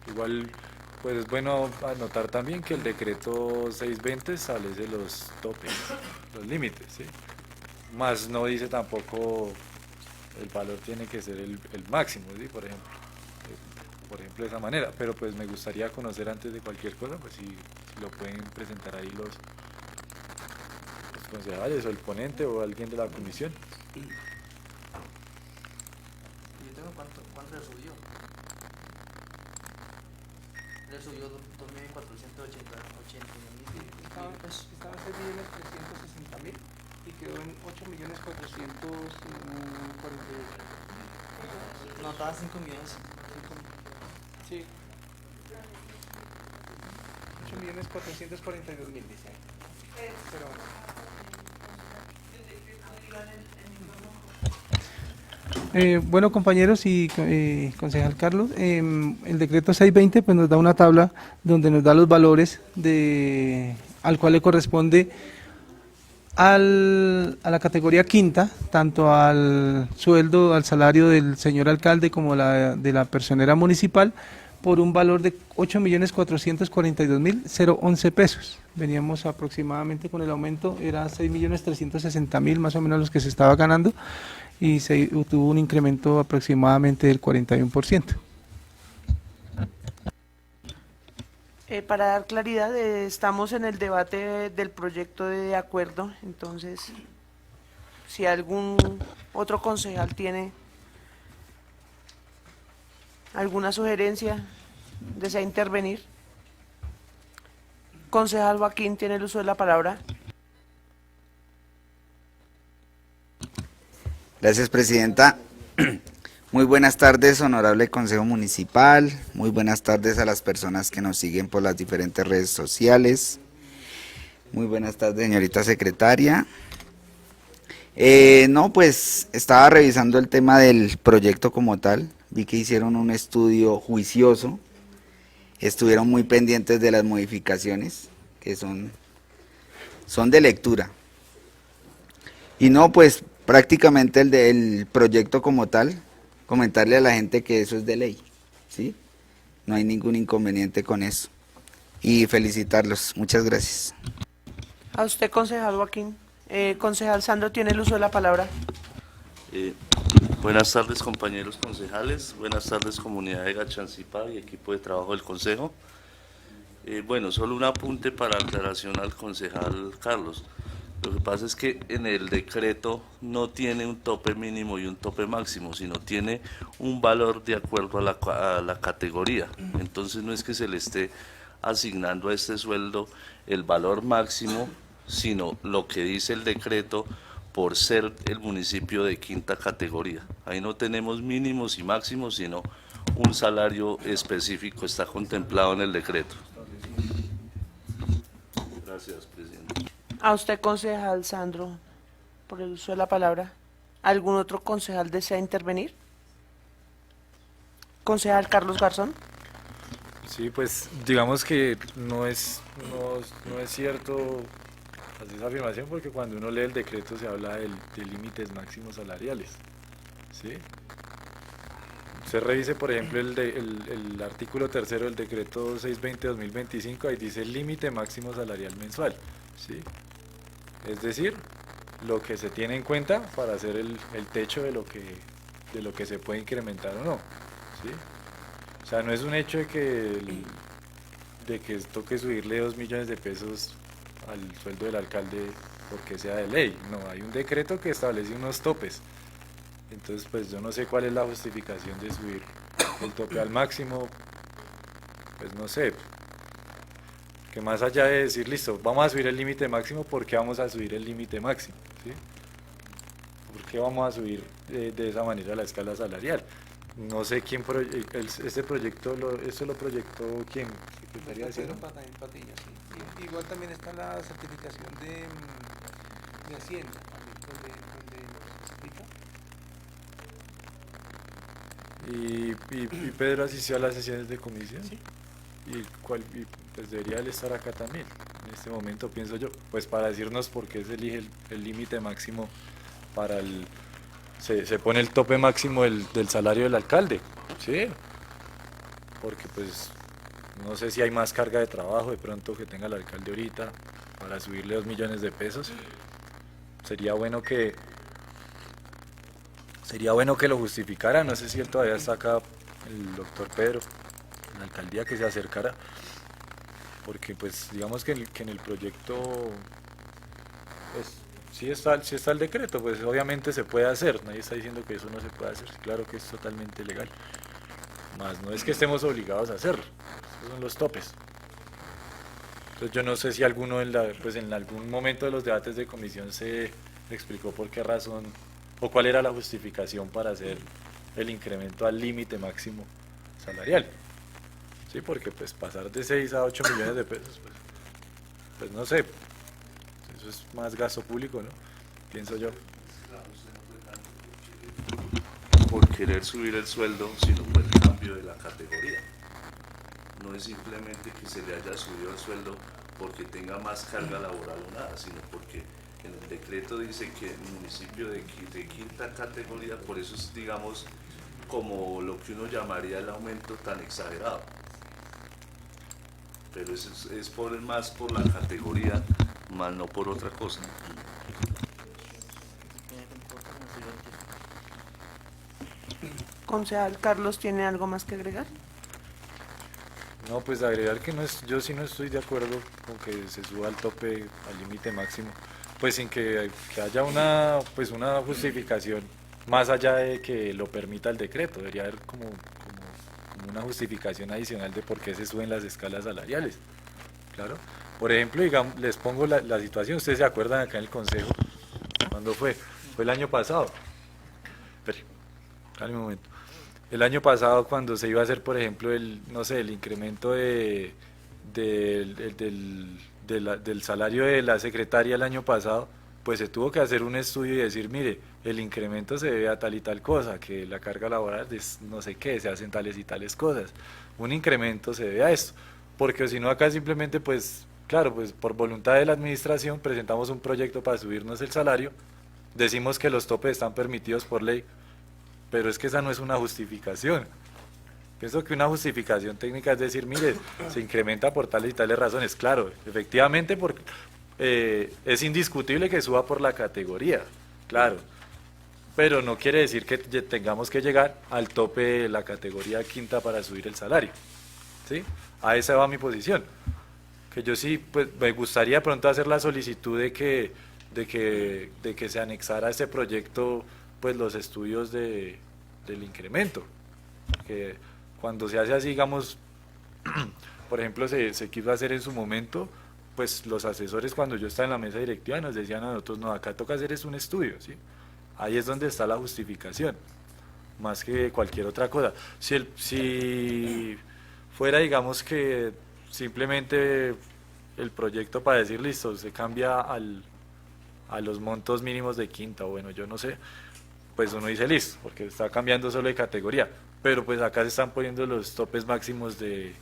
Igual pues es bueno anotar también que el decreto 620 establece los topes, los límites, ¿sí? Más no dice tampoco el valor tiene que ser el máximo, ¿sí? Por ejemplo, de esa manera, pero pues me gustaría conocer antes de cualquier cosa, pues si lo pueden presentar ahí los concejales o el ponente o alguien de la comisión. ¿Cuánto le subió? Le subió 2.480.000. Estaba en 6.360.000 y quedó en 8.448.000. No, estaba 5 millones. Sí. 8.442.000 dice. Pero bueno, compañeros y concejal Carlos, el decreto 620 pues nos da una tabla donde nos da los valores al cual le corresponde a la categoría quinta, tanto al sueldo, al salario del señor alcalde como de la personera municipal, por un valor de 8.442.011 pesos. Veníamos aproximadamente con el aumento, era 6.360.000 más o menos los que se estaba ganando, y se tuvo un incremento aproximadamente del 41%. Para dar claridad, estamos en el debate del proyecto de acuerdo, entonces, si algún otro concejal tiene alguna sugerencia, desea intervenir. Concejal Joaquín, tiene el uso de la palabra. Gracias, presidenta. Muy buenas tardes, honorable Consejo Municipal. Muy buenas tardes a las personas que nos siguen por las diferentes redes sociales. Muy buenas tardes, señorita secretaria. No, pues estaba revisando el tema del proyecto como tal. Vi que hicieron un estudio juicioso. Estuvieron muy pendientes de las modificaciones que son de lectura. Y no, pues prácticamente el proyecto como tal, comentarle a la gente que eso es de ley, ¿sí? No hay ningún inconveniente con eso. Y felicitarlos. Muchas gracias. A usted, concejal Joaquín. Concejal Sandro, tiene el uso de la palabra. Buenas tardes, compañeros concejales. Buenas tardes, comunidad de Gachancipá y equipo de trabajo del Consejo. Bueno, solo un apunte para aclaración al concejal Carlos. Lo que pasa es que en el decreto no tiene un tope mínimo y un tope máximo, sino tiene un valor de acuerdo a la categoría. Entonces no es que se le esté asignando a este sueldo el valor máximo, sino lo que dice el decreto por ser el municipio de quinta categoría. Ahí no tenemos mínimos y máximos, sino un salario específico está contemplado en el decreto. Gracias, presidente. A usted, concejal Sandro, por el uso de la palabra. ¿Algún otro concejal desea intervenir? Concejal Carlos Garzón. Sí, pues digamos que no es cierto hacer esa afirmación, porque cuando uno lee el decreto se habla de límites máximos salariales, ¿sí? Usted revise, por ejemplo, el artículo 3 del decreto 620-2025, ahí dice límite máximo salarial mensual, ¿sí? Es decir, lo que se tiene en cuenta para hacer el techo de lo que se puede incrementar o no, ¿sí? O sea, no es un hecho de que toque subirle 2 millones de pesos al sueldo del alcalde porque sea de ley. No, hay un decreto que establece unos topes. Entonces, pues yo no sé cuál es la justificación de subir el tope al máximo. Pues no sé. Que más allá de decir, listo, vamos a subir el límite máximo, ¿por qué vamos a subir el límite máximo? ¿Sí? ¿Por qué vamos a subir de esa manera la escala salarial? No sé quién este proyecto, ¿esto lo proyectó quién? ¿Secretaría de Hacienda? Patilla, sí. Igual también está la certificación de Hacienda, donde ¿Y Pedro asistió a las sesiones de comisión? Sí. ¿Y pues debería él estar acá también, en este momento, pienso yo, pues para decirnos por qué se elige el límite máximo para se pone el tope máximo del salario del alcalde, ¿sí? Porque pues no sé si hay más carga de trabajo de pronto que tenga el alcalde ahorita para subirle 2 millones de pesos. Sería bueno que lo justificara. No sé si él todavía está acá, el doctor Pedro, en la alcaldía, que se acercara, porque pues digamos que en el proyecto pues sí está el decreto, pues obviamente se puede hacer, nadie está diciendo que eso no se puede hacer, claro que es totalmente legal, más no es que estemos obligados a hacerlo, esos son los topes. Entonces yo no sé si alguno en algún momento de los debates de comisión se explicó por qué razón o cuál era la justificación para hacer el incremento al límite máximo salarial. Sí, porque pues pasar de 6 a 8 millones de pesos, pues no sé, eso es más gasto público, ¿no? Pienso yo. Por querer subir el sueldo, sino por el cambio de la categoría. No es simplemente que se le haya subido el sueldo porque tenga más carga laboral o nada, sino porque en el decreto dice que el municipio de quinta categoría, por eso es, digamos, como lo que uno llamaría el aumento tan exagerado. Pero es más por la categoría, más no por otra cosa. Concejal Carlos, ¿tiene algo más que agregar? No, pues agregar que no es, yo sí no estoy de acuerdo con que se suba al tope, al límite máximo, pues sin que haya una justificación más allá de que lo permita el decreto. Debería haber como una justificación adicional de por qué se suben las escalas salariales. Claro. Por ejemplo, digamos, les pongo la situación, ustedes se acuerdan acá en el Consejo, ¿cuándo fue? Fue el año pasado. Espere, dale un momento. El año pasado, cuando se iba a hacer, por ejemplo, el incremento del salario de la secretaria el año pasado, pues se tuvo que hacer un estudio y decir, mire, el incremento se debe a tal y tal cosa, que la carga laboral es no sé qué, se hacen tales y tales cosas. Un incremento se debe a esto, porque si no acá simplemente, pues, claro, pues por voluntad de la administración presentamos un proyecto para subirnos el salario, decimos que los topes están permitidos por ley, pero es que esa no es una justificación. Pienso que una justificación técnica es decir, mire, se incrementa por tales y tales razones. Claro, efectivamente, porque es indiscutible que suba por la categoría, claro, pero no quiere decir que tengamos que llegar al tope de la categoría quinta para subir el salario, ¿sí? A esa va mi posición, que yo sí, pues me gustaría pronto hacer la solicitud de que se anexara a este proyecto pues los estudios del incremento, que cuando se hace así, digamos, por ejemplo, se quiso hacer en su momento, pues los asesores cuando yo estaba en la mesa directiva nos decían a nosotros, no, acá toca hacer es un estudio, ¿sí? Ahí es donde está la justificación, más que cualquier otra cosa. Si fuera, digamos, que simplemente el proyecto para decir, listo, se cambia a los montos mínimos de quinta, bueno, yo no sé, pues uno dice listo, porque está cambiando solo de categoría, pero pues acá se están poniendo los topes máximos del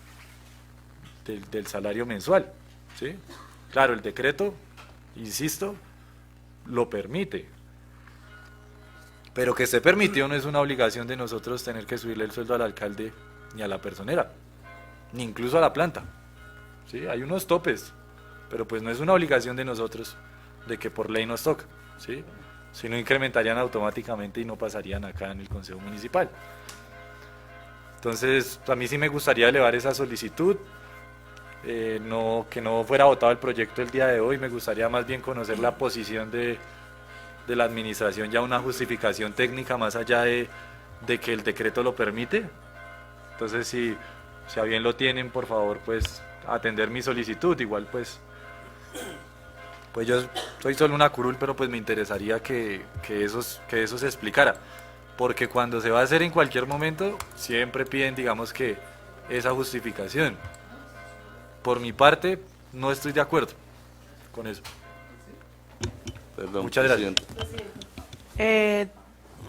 salario mensual, ¿sí? Claro, el decreto, insisto, lo permite, pero que esté permitido no es una obligación de nosotros tener que subirle el sueldo al alcalde ni a la personera, ni incluso a la planta, ¿sí? Hay unos topes, pero pues no es una obligación de nosotros de que por ley nos toca, ¿sí? Si no, incrementarían automáticamente y no pasarían acá en el Consejo Municipal. Entonces, a mí sí me gustaría elevar esa solicitud, que no fuera votado el proyecto el día de hoy, me gustaría más bien conocer la posición de la administración, ya una justificación técnica más allá de que el decreto lo permite. Entonces, si a bien lo tienen, por favor, pues atender mi solicitud, igual pues yo soy solo una curul, pero pues me interesaría que eso se explicara, porque cuando se va a hacer en cualquier momento, siempre piden, digamos, que esa justificación. Por mi parte, no estoy de acuerdo con eso. Perdón, Muchas gracias.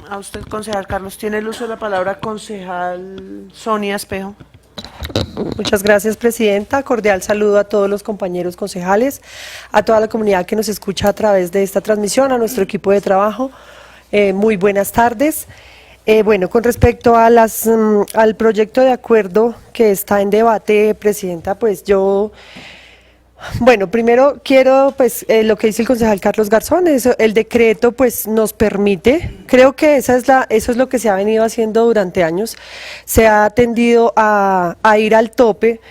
A usted, concejal Carlos, tiene el uso de la palabra concejal Sonia Espejo. Muchas gracias, presidenta. Cordial saludo a todos los compañeros concejales, a toda la comunidad que nos escucha a través de esta transmisión, a nuestro equipo de trabajo. Muy buenas tardes. Bueno, con respecto a al proyecto de acuerdo que está en debate, presidenta, pues yo... Bueno, primero quiero, pues, lo que dice el concejal Carlos Garzón, el decreto, pues, nos permite, creo que eso es lo que se ha venido haciendo durante años, se ha tendido a ir al tope,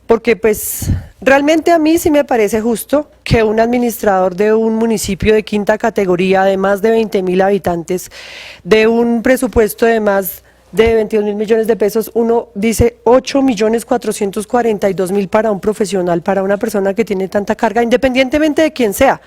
porque, pues, realmente a mí sí me parece justo que un administrador de un municipio de quinta categoría, de más de 20.000 habitantes, de un presupuesto de más de 22.000 millones de pesos, uno dice 8.442.000 para un profesional, para una persona que tiene tanta carga, independientemente de quién sea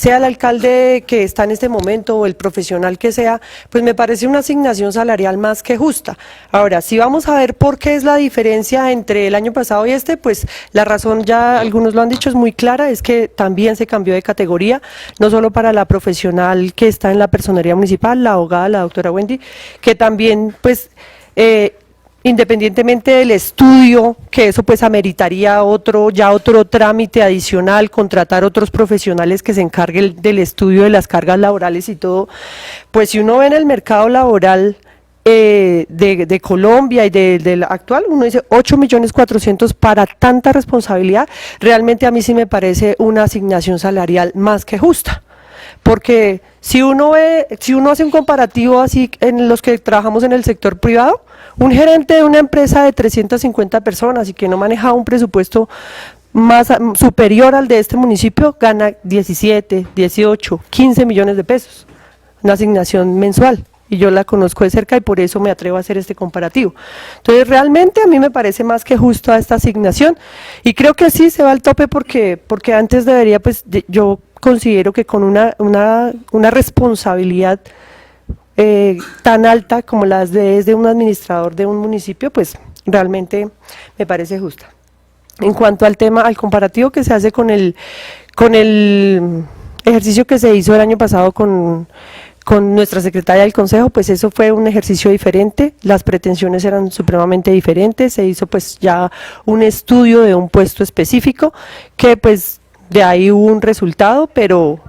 el alcalde que está en este momento o el profesional que sea, pues me parece una asignación salarial más que justa. Ahora, si vamos a ver por qué es la diferencia entre el año pasado y pues la razón, ya algunos lo han dicho, es muy clara, es que también se cambió de categoría, no solo para la profesional que está en la personería municipal, la abogada, la doctora Wendy, que también, pues, independientemente del estudio, que eso pues ameritaría otro trámite adicional, contratar otros profesionales que se encarguen del estudio de las cargas laborales y todo, pues si uno ve en el mercado laboral de Colombia y del actual, uno dice 8.400.000 para tanta responsabilidad, realmente a mí sí me parece una asignación salarial más que justa. porque si uno hace un comparativo así en los que trabajamos en el sector privado, un gerente de una empresa de 350 personas y que no maneja un presupuesto superior al de este municipio, gana 17, 18, 15 millones de pesos, una asignación mensual. Y yo la conozco de cerca y por eso me atrevo a hacer este comparativo. Entonces, realmente a mí me parece más que justo esta asignación y creo que sí se va al tope porque antes debería, pues yo considero que con una responsabilidad tan alta como las de un administrador de un municipio, pues realmente me parece justa. En cuanto al tema, al comparativo que se hace con el ejercicio que se hizo el año pasado con nuestra secretaria del Consejo, pues eso fue un ejercicio diferente, las pretensiones eran supremamente diferentes, se hizo pues ya un estudio de un puesto específico, que pues de ahí hubo un resultado, pero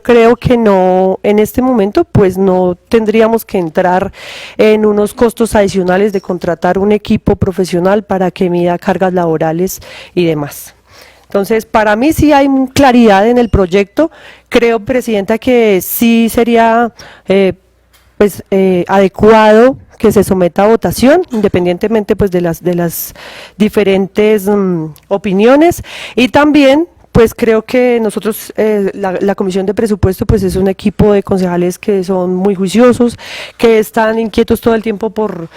creo que no, en este momento pues no tendríamos que entrar en unos costos adicionales de contratar un equipo profesional para que mida cargas laborales y demás. Entonces, para mí sí hay claridad en el proyecto. Creo, Presidenta, que sí sería adecuado que se someta a votación, independientemente pues de las diferentes opiniones. Y también, pues creo que nosotros, la Comisión de Presupuesto, pues es un equipo de concejales que son muy juiciosos, que están inquietos todo el tiempo por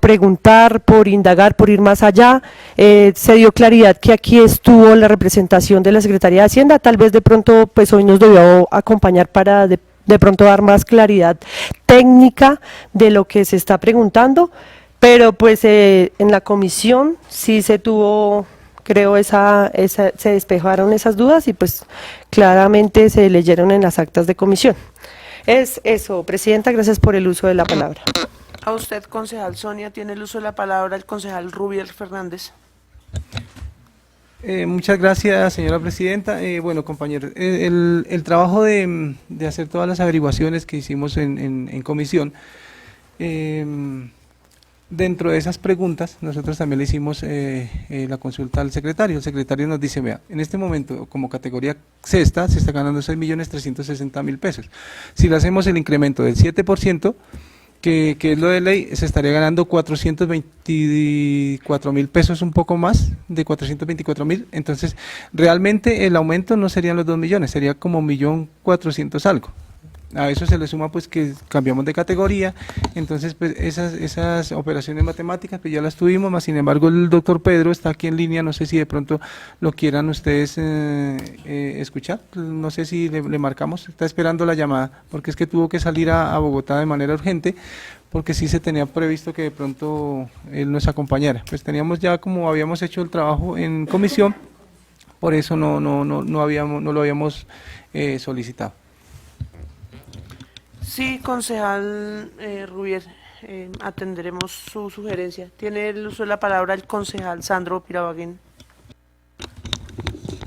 preguntar, por indagar, por ir más allá. Se dio claridad que aquí estuvo la representación de la Secretaría de Hacienda, tal vez de pronto, pues hoy nos debió acompañar para de pronto dar más claridad técnica de lo que se está preguntando, pero pues en la comisión sí se tuvo, creo, se despejaron esas dudas y pues claramente se leyeron en las actas de comisión. Es eso, Presidenta, gracias por el uso de la palabra. A usted, concejal Sonia, tiene el uso de la palabra el concejal Rubiel Fernández. Muchas gracias, señora Presidenta. Bueno, compañeros, el trabajo de hacer todas las averiguaciones que hicimos en comisión, dentro de esas preguntas, nosotros también le hicimos la consulta al secretario. El secretario nos dice, vea, en este momento, como categoría sexta, se está ganando 6.360.000 pesos. Si le hacemos el incremento del 7%, que es lo de ley, se estaría ganando 424.000 pesos, un poco más de 424.000. Entonces, realmente el aumento no serían los 2 millones, sería como 1.400.000 algo. A eso se le suma pues que cambiamos de categoría, entonces pues esas operaciones matemáticas pues ya las tuvimos, más sin embargo el doctor Pedro está aquí en línea, no sé si de pronto lo quieran ustedes escuchar, no sé si le marcamos, está esperando la llamada, porque es que tuvo que salir a Bogotá de manera urgente, porque sí se tenía previsto que de pronto él nos acompañara. Pues teníamos ya, como habíamos hecho el trabajo en comisión, por eso no lo habíamos solicitado. Sí, concejal Rubier, atenderemos su sugerencia. Tiene el uso de la palabra el concejal Sandro Pirabaguén.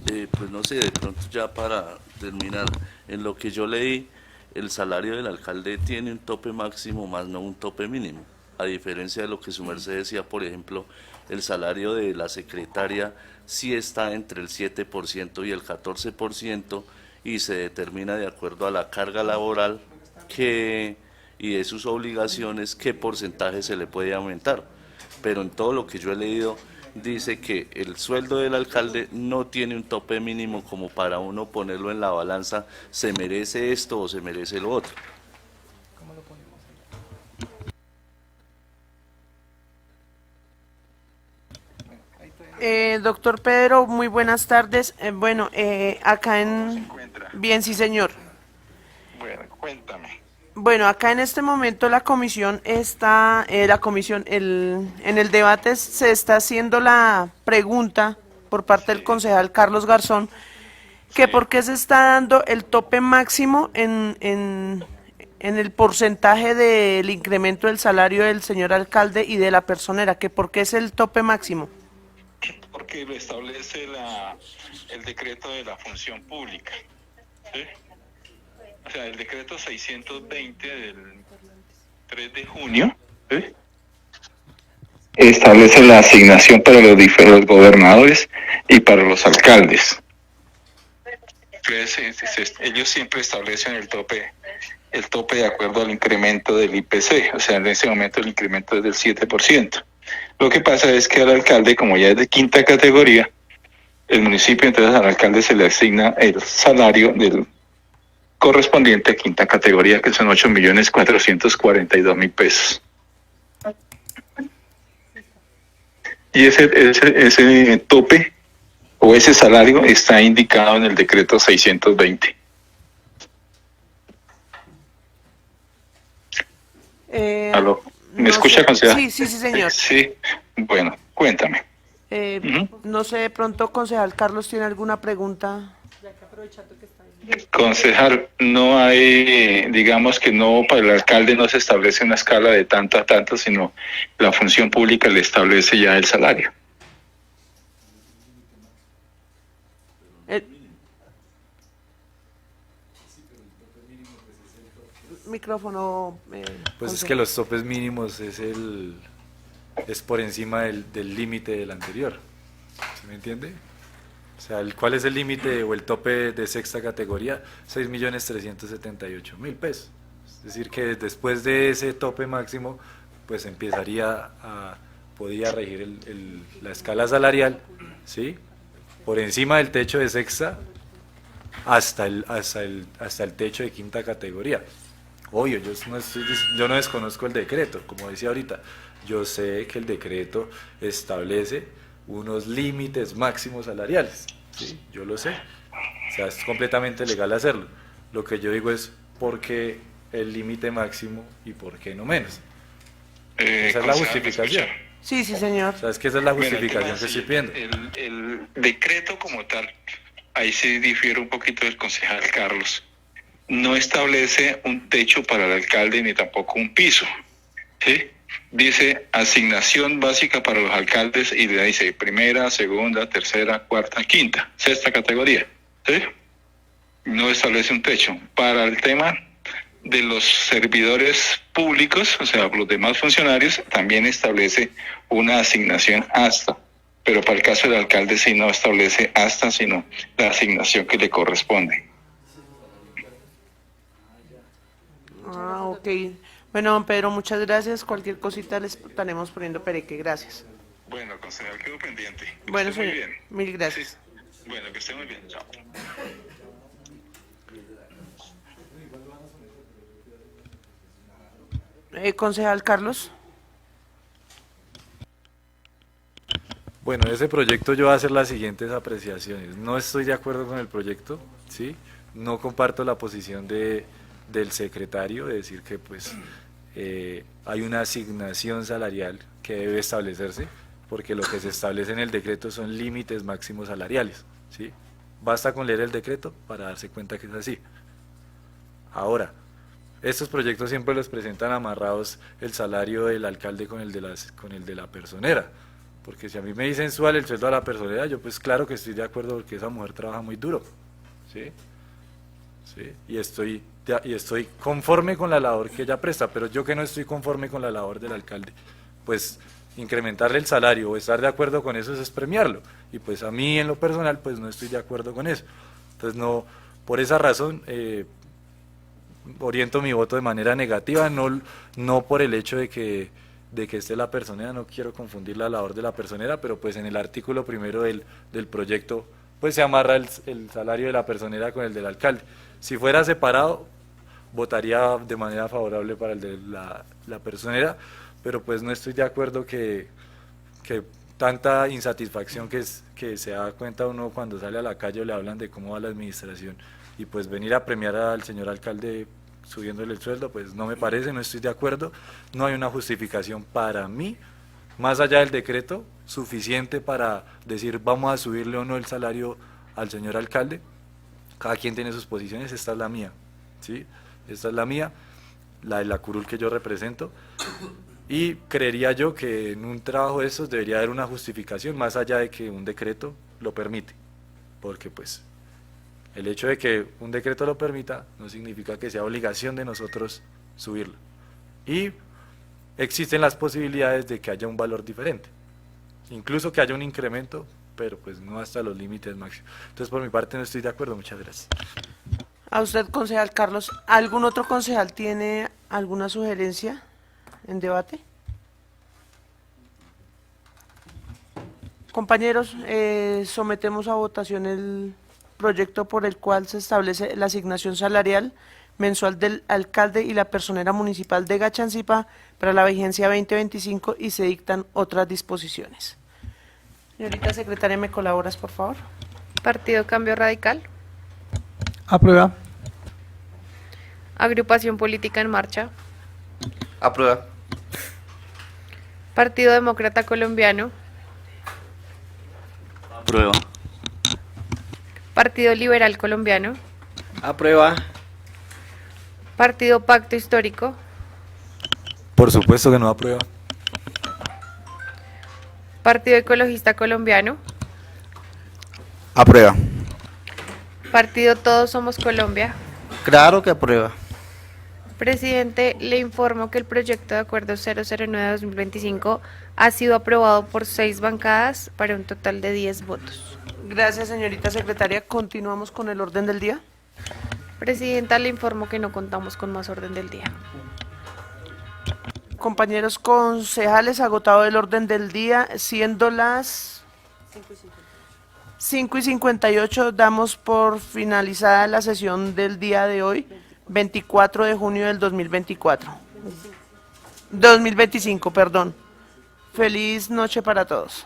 Pues no sé, de pronto ya para terminar, en lo que yo leí, el salario del alcalde tiene un tope máximo más no un tope mínimo, a diferencia de lo que su merced decía, por ejemplo, el salario de la secretaria sí está entre el 7% y el 14% y se determina de acuerdo a la carga laboral y de sus obligaciones qué porcentaje se le puede aumentar, pero en todo lo que yo he leído dice que el sueldo del alcalde no tiene un tope mínimo como para uno ponerlo en la balanza, se merece esto o se merece lo otro. Doctor Pedro, muy buenas tardes. Acá en... Bien, sí, señor. Bueno, cuéntame. Bueno, acá en este momento la comisión está, en el debate se está haciendo la pregunta por parte del concejal Carlos Garzón, que por qué se está dando el tope máximo en el porcentaje del incremento del salario del señor alcalde y de la personera, que por qué es el tope máximo. Porque lo establece el decreto de la función pública, ¿sí? O sea, el decreto 620 del 3 de junio, ¿sí?, establece la asignación para los gobernadores y para los alcaldes. ellos siempre establecen el tope de acuerdo al incremento del IPC, o sea, en ese momento el incremento es del 7%. Lo que pasa es que al alcalde, como ya es de quinta categoría, el municipio, entonces al alcalde se le asigna el salario del correspondiente a quinta categoría, que son 8.442.000 pesos. Y ese tope o ese salario está indicado en el decreto 620. ¿Aló? ¿Me No escucha, sé. concejal? Sí, señor. Sí, bueno, cuéntame. No sé, de pronto, concejal Carlos, ¿tiene alguna pregunta? Concejal, no hay, digamos que no, para el alcalde no se establece una escala de tanto a tanto, sino la función pública le establece ya el salario. El micrófono. Pues es que los topes mínimos es por encima del límite del anterior, ¿se me entiende? O sea, ¿cuál es el límite o el tope de sexta categoría? 6.378.000 pesos. Es decir, que después de ese tope máximo, pues podía regir la escala salarial, ¿sí? Por encima del techo de sexta hasta el techo de quinta categoría. Obvio, yo no desconozco el decreto, como decía ahorita. Yo sé que el decreto establece unos límites máximos salariales, ¿sí? Yo lo sé. O sea, es completamente legal hacerlo. Lo que yo digo es por qué el límite máximo y por qué no menos. Esa es la justificación. Sí, señor. O sea, es que esa es la justificación que estoy pidiendo. El decreto como tal, ahí sí difiere un poquito del concejal Carlos. No establece un techo para el alcalde ni tampoco un piso, ¿sí? Dice asignación básica para los alcaldes y le dice primera, segunda, tercera, cuarta, quinta, sexta categoría, ¿sí? No establece un techo. Para el tema de los servidores públicos, o sea, los demás funcionarios, también establece una asignación hasta, pero para el caso del alcalde sí no establece hasta, sino la asignación que le corresponde. Ok. Bueno, don Pedro, muchas gracias. Cualquier cosita les estaremos poniendo pereque. Gracias. Bueno, concejal, quedo pendiente. Que Bueno, esté muy señor. bien. Mil gracias. Sí. Bueno, que esté muy bien. Chao. Concejal Carlos. Bueno, ese proyecto yo voy a hacer las siguientes apreciaciones. No estoy de acuerdo con el proyecto, ¿sí? No comparto la posición del secretario de decir que pues hay una asignación salarial que debe establecerse, porque lo que se establece en el decreto son límites máximos salariales, ¿sí? Basta con leer el decreto para darse cuenta que es así. Ahora, estos proyectos siempre los presentan amarrados el salario del alcalde con el de la personera, porque si a mí me dicen súbale el sueldo a la personera, yo pues claro que estoy de acuerdo porque esa mujer trabaja muy duro, ¿sí? ¿Sí? Y estoy conforme con la labor que ella presta, pero yo que no estoy conforme con la labor del alcalde, pues incrementarle el salario o estar de acuerdo con eso es premiarlo, y pues a mí en lo personal pues no estoy de acuerdo con eso. Entonces no, por esa razón oriento mi voto de manera negativa, no por el hecho de que esté la personera, no quiero confundir la labor de la personera, pero pues en el artículo primero del proyecto pues se amarra el salario de la personera con el del alcalde. Si fuera separado, votaría de manera favorable para el de la personera, pero pues no estoy de acuerdo que tanta insatisfacción que se da cuenta uno cuando sale a la calle o le hablan de cómo va la administración, y pues venir a premiar al señor alcalde subiéndole el sueldo, pues no me parece, no estoy de acuerdo, no hay una justificación para mí, más allá del decreto, suficiente para decir vamos a subirle o no el salario al señor alcalde. Cada quien tiene sus posiciones, esta es la mía, ¿sí? Esta es la mía, la de la curul que yo represento, y creería yo que en un trabajo de estos debería haber una justificación, más allá de que un decreto lo permite, porque pues el hecho de que un decreto lo permita no significa que sea obligación de nosotros subirlo, y existen las posibilidades de que haya un valor diferente, incluso que haya un incremento, pero pues no hasta los límites máximos. Entonces por mi parte no estoy de acuerdo, muchas gracias. A usted, concejal Carlos. ¿Algún otro concejal tiene alguna sugerencia en debate? Compañeros, sometemos a votación el proyecto por el cual se establece la asignación salarial mensual del alcalde y la personera municipal de Gachancipá para la vigencia 2025 y se dictan otras disposiciones. Señorita secretaria, ¿me colaboras, por favor? Partido Cambio Radical. Aprueba. Agrupación Política en Marcha. Aprueba. Partido Demócrata Colombiano. Aprueba. Partido Liberal Colombiano. Aprueba. Partido Pacto Histórico. Por supuesto que no aprueba. Partido Ecologista Colombiano. Aprueba. Partido Todos Somos Colombia. Claro que aprueba. Presidente, le informo que el proyecto de acuerdo 009-2025 ha sido aprobado por 6 bancadas para un total de 10 votos. Gracias, señorita secretaria. Continuamos con el orden del día. Presidenta, le informo que no contamos con más orden del día. Compañeros concejales, agotado el orden del día, siendo las 5:58, damos por finalizada la sesión del día de hoy, 24 de junio del 2025, perdón. Feliz noche para todos.